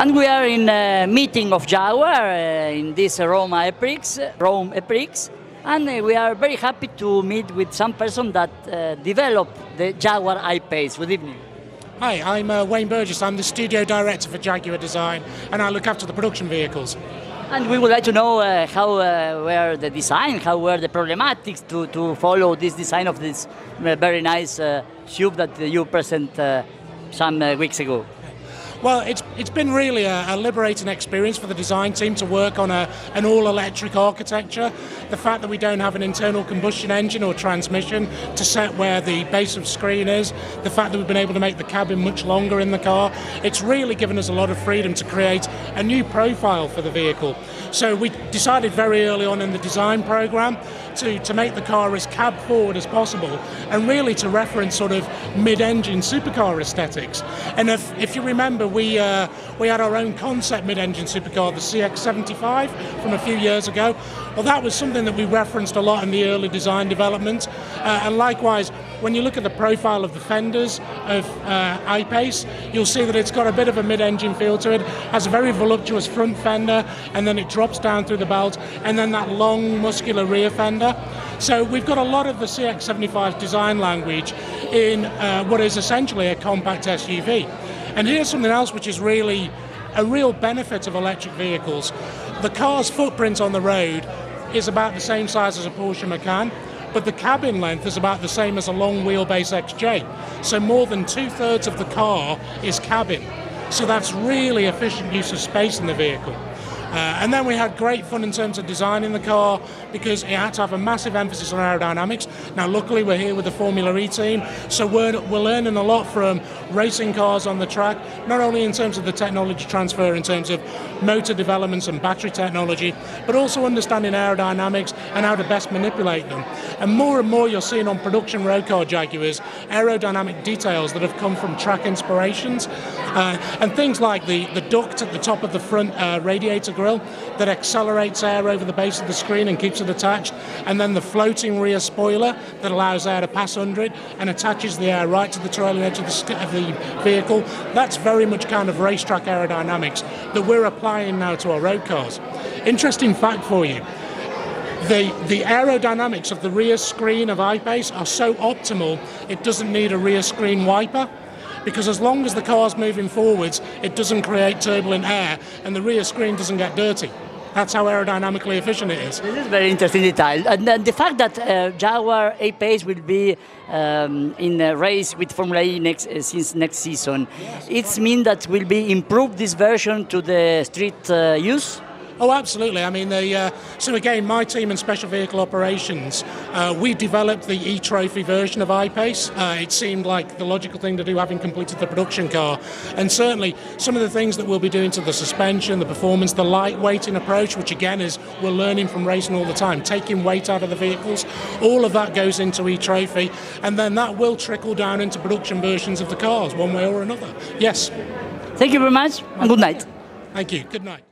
And we are in a meeting of Jaguar in this Rome ePrix, and we are very happy to meet with some person that developed the Jaguar I-Pace. Good evening. Hi, I'm Wayne Burgess. I'm the studio director for Jaguar Design, and I look after the production vehicles. And we would like to know how were the design, how were the problematics to follow this design of this very nice tube that you present some weeks ago. Well, it's been really a liberating experience for the design team to work on an all-electric architecture. The fact that we don't have an internal combustion engine or transmission to set where the base of screen is, the fact that we've been able to make the cabin much longer in the car, it's really given us a lot of freedom to create a new profile for the vehicle. So we decided very early on in the design program to make the car as cab forward as possible and really to reference sort of mid-engine supercar aesthetics. And if you remember, we had our own concept mid-engine supercar, the CX-75, from a few years ago. Well, that was something that we referenced a lot in the early design development. And likewise, when you look at the profile of the fenders of I-Pace, you'll see that it's got a bit of a mid-engine feel to it, has a very voluptuous front fender, and then it drops down through the belt, and then that long, muscular rear fender. So we've got a lot of the CX-75's design language in what is essentially a compact SUV. And here's something else which is really a real benefit of electric vehicles. The car's footprint on the road is about the same size as a Porsche Macan, but the cabin length is about the same as a long wheelbase XJ. So more than 2/3 of the car is cabin. So that's really efficient use of space in the vehicle. And then we had great fun in terms of designing the car because it had to have a massive emphasis on aerodynamics. Now luckily we're here with the Formula E team, so we're learning a lot from racing cars on the track, not only in terms of the technology transfer in terms of motor developments and battery technology, but also understanding aerodynamics and how to best manipulate them. And more you're seeing on production road car Jaguars aerodynamic details that have come from track inspirations, and things like the duct at the top of the front radiator grille that accelerates air over the base of the screen and keeps it attached, and then the floating rear spoiler that allows air to pass under it and attaches the air right to the trailing edge of the vehicle. That's very much kind of racetrack aerodynamics that we're applying now to our road cars. Interesting fact for you, the aerodynamics of the rear screen of I-Pace are so optimal it doesn't need a rear screen wiper, because as long as the car's moving forwards, it doesn't create turbulent air and the rear screen doesn't get dirty. That's how aerodynamically efficient it is. This is very interesting detail. And the fact that Jaguar I-Pace will be in a race with Formula E since next season, it means that will be improved this version to the street use? Oh, absolutely. I mean, so again, my team in Special Vehicle Operations, we developed the E-Trophy version of I-Pace. It seemed like the logical thing to do, having completed the production car. And certainly, some of the things that we'll be doing to the suspension, the performance, the lightweighting approach, which again is we're learning from racing all the time, taking weight out of the vehicles, all of that goes into E-Trophy, and then that will trickle down into production versions of the cars, one way or another. Yes. Thank you very much, and good night. Thank you. Good night.